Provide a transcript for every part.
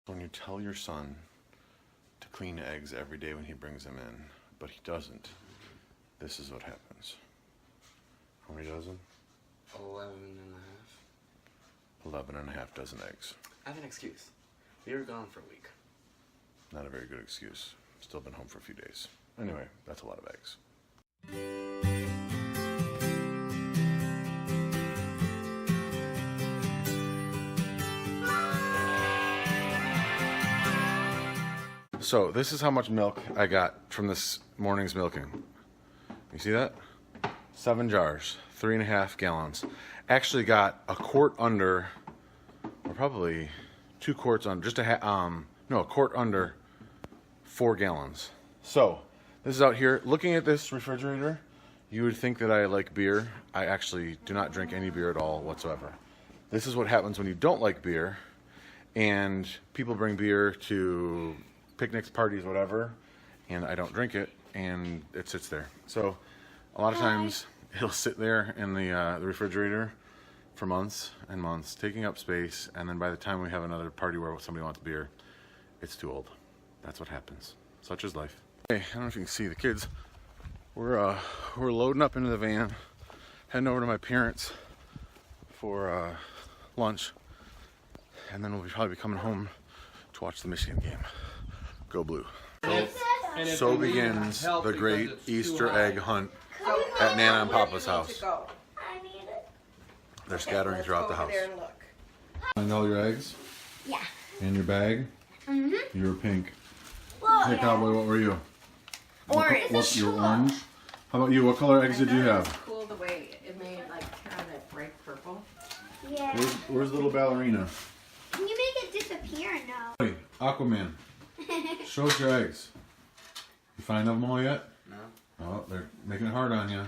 When you tell your son to clean eggs every day when he brings them in, but he doesn't, this is what happens. How many dozen? 11 and a half. 11 and a half dozen eggs. I have an excuse. We were gone for a week. Not a very good excuse. Still been home for a few days. Anyway, that's a lot of eggs. So this is how much milk I got from this morning's milking. You see that? 7 jars, 3.5 gallons. Actually got a quart under, or probably 2 quarts under, a quart under 4 gallons. So this is out here. Looking at this refrigerator, you would think that I like beer. I actually do not drink any beer at all whatsoever. This is what happens when you don't like beer, and people bring beer to picnics, parties, whatever, and I don't drink it, and it sits there. So a lot of times it'll sit there in the refrigerator for months and months, taking up space, and then by the time we have another party where somebody wants beer, it's too old. That's what happens. Such is life. Hey, I don't know if you can see the kids. We're loading up into the van, heading over to my parents for lunch, and then we'll probably be coming home to watch the Michigan game. Go Blue. So begins the great Easter egg hunt at Nana and Papa's house. They're scattering throughout the house. Find all your eggs? Yeah. And your bag? Mm-hmm. You were pink. Well, Hey, Cowboy, what were you? Orange. You were orange? How about you? What color eggs did you have? It's cool the way it made like kind of that bright purple. Yeah. Where's little ballerina? Can you make it disappear now? Hey, Aquaman, show us your eggs. You find them all yet? No. Oh, they're making it hard on you.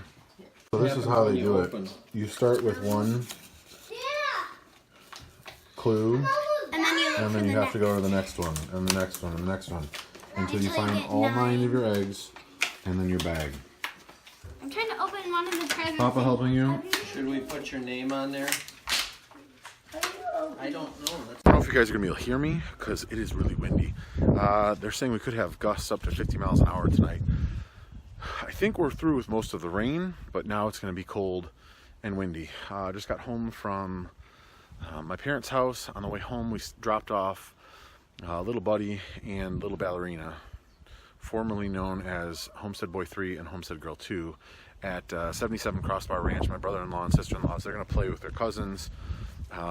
So this is how they do it. You start with one clue, and then you have to go to the next one, and the next one, and the next one, until you find all 9 of your eggs, and then your bag. I'm trying to open one of the presents. Papa helping you? Should we put your name on there? I don't know. I don't know if you guys are going to be able to hear me, because it is really windy. They're saying we could have gusts up to 50 miles an hour tonight. I think we're through with most of the rain, but now it's going to be cold and windy. Just got home from my parents' house. On the way home, we dropped off little Buddy and little Ballerina, formerly known as Homestead Boy 3 and Homestead Girl 2, at 77 Crossbar Ranch. My brother-in-law and sister-in-law, so they're going to play with their cousins,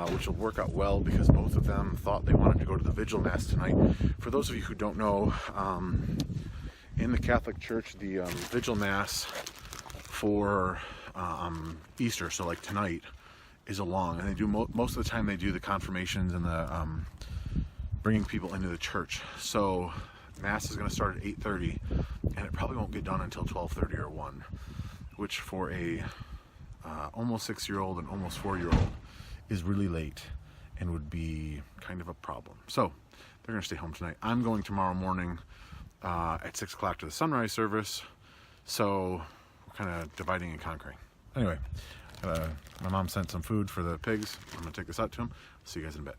which will work out well because both of them thought they wanted to go to the Vigil Mass tonight. For those of you who don't know, in the Catholic Church, the Vigil Mass for Easter, so like tonight, is along, and they do most of the time they do the confirmations and the bringing people into the church. So Mass is going to start at 8:30, and it probably won't get done until 12:30 or 1, which for a almost 6-year-old and almost 4-year-old is really late and would be kind of a problem. So they're going to stay home tonight. I'm going tomorrow morning at 6 o'clock to the sunrise service, so we're kind of dividing and conquering. Anyway, my mom sent some food for the pigs. I'm going to take this out to them. See you guys in a bit.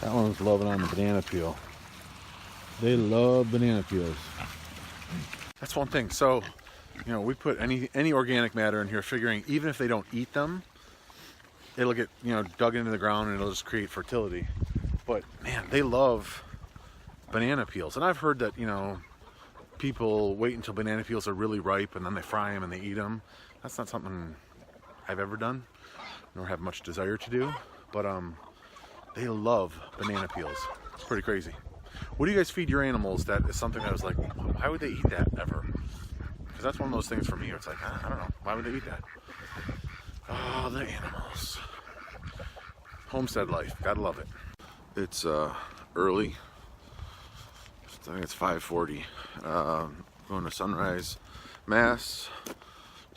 That one's loving on the banana peel. They love banana peels. That's one thing. So, you know, we put any organic matter in here, figuring even if they don't eat them, it'll get, you know, dug into the ground and it'll just create fertility. But man, they love banana peels. And I've heard that, you know, people wait until banana peels are really ripe and then they fry them and they eat them. That's not something I've ever done, nor have much desire to do. But they love banana peels. It's pretty crazy. What do you guys feed your animals? That is something I was like, why would they eat that ever? Because that's one of those things for me. It's like, I don't know. Why would they eat that? Oh, the animals. Homestead life. Gotta love it. It's early. I think it's 5:40. Going to sunrise mass.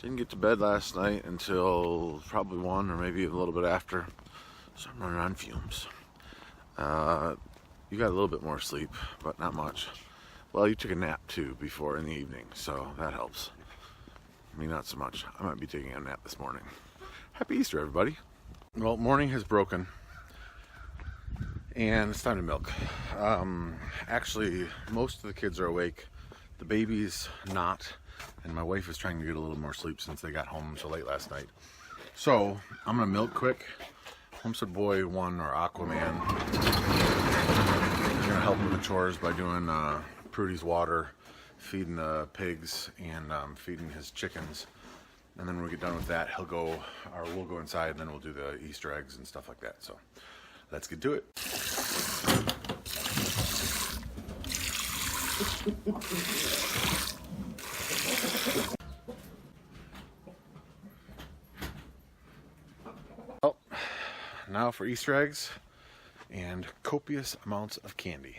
Didn't get to bed last night until probably 1 or maybe a little bit after. So I'm running on fumes. You got a little bit more sleep, but not much. Well, you took a nap too before in the evening, so that helps. Me, not so much. I might be taking a nap this morning. Happy Easter, everybody. Well, morning has broken, and it's time to milk. Actually, most of the kids are awake. The baby's not, and my wife is trying to get a little more sleep since they got home so late last night. So, I'm gonna milk quick. Homestead Boy 1, or Aquaman, is gonna help with the chores by doing Prudy's water, feeding the pigs, and feeding his chickens. And then when we get done with that, we'll go inside, and then we'll do the Easter eggs and stuff like that. So, let's get to it. Well, now for Easter eggs and copious amounts of candy.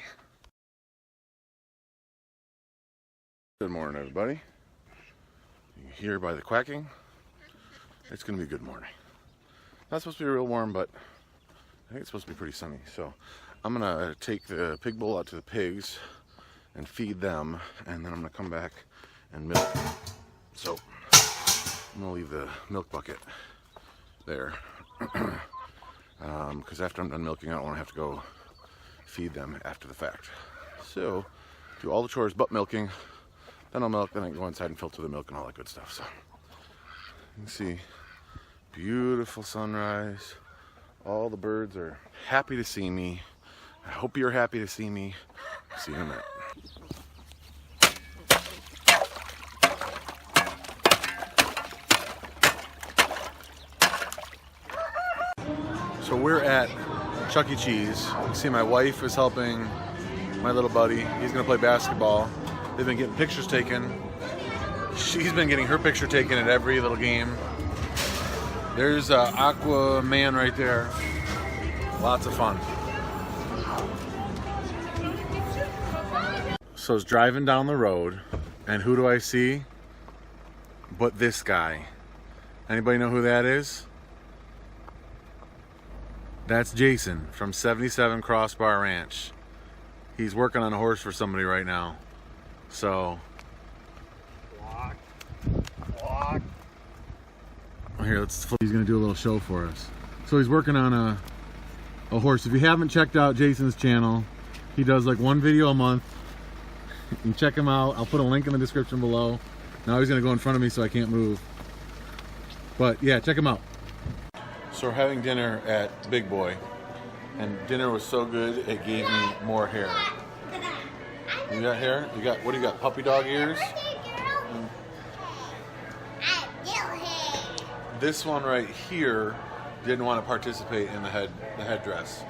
Good morning, everybody. You can hear by the quacking, it's going to be a good morning. Not supposed to be real warm, but I think it's supposed to be pretty sunny. So I'm going to take the pig bowl out to the pigs and feed them, and then I'm going to come back and milk. So I'm going to leave the milk bucket there. Because after I'm done milking, I don't want to have to go feed them after the fact. So do all the chores but milking, then I'll milk, then I can go inside and filter the milk and all that good stuff. So you can see beautiful sunrise. All the birds are happy to see me. I hope you're happy to see me. See you in a minute. So we're at Chuck E. Cheese. You see my wife is helping my little buddy. He's gonna play basketball. They've been getting pictures taken. She's been getting her picture taken at every little game. There's Aquaman right there. Lots of fun. So I was driving down the road, and who do I see? But this guy. Anybody know who that is? That's Jason from 77 Crossbar Ranch. He's working on a horse for somebody right now. So, here, he's gonna do a little show for us. So he's working on a horse. If you haven't checked out Jason's channel, he does like one video a month. You can check him out. I'll put a link in the description below. Now he's gonna go in front of me so I can't move. But yeah, check him out. So we're having dinner at Big Boy, and dinner was so good it gave me more hair. You got hair? You got, what do you got, puppy dog ears? This one right here didn't want to participate in the headdress.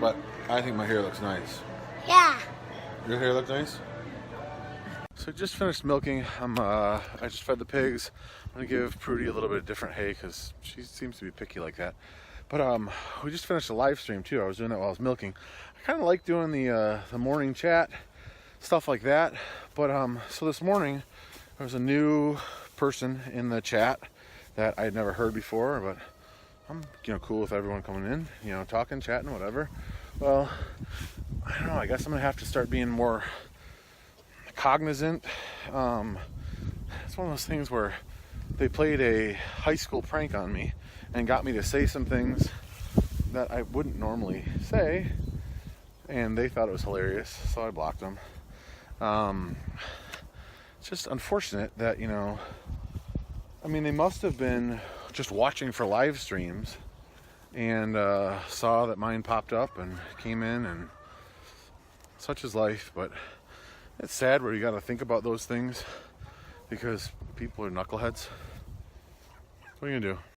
But I think my hair looks nice. Yeah. Your hair looks nice? So just finished milking. I just fed the pigs. I'm gonna give Prudy a little bit of different hay because she seems to be picky like that. But we just finished a live stream too. I was doing that while I was milking. I kind of like doing the morning chat, stuff like that. But so this morning there was a new person in the chat that I had never heard before. But I'm cool with everyone coming in, talking, chatting, whatever. Well, I don't know. I guess I'm gonna have to start being more cognizant. It's one of those things where they played a high school prank on me and got me to say some things that I wouldn't normally say, and they thought it was hilarious, so I blocked them. It's just unfortunate that, they must have been just watching for live streams and saw that mine popped up and came in, and such is life. But it's sad where you got to think about those things because people are knuckleheads. What are you gonna do?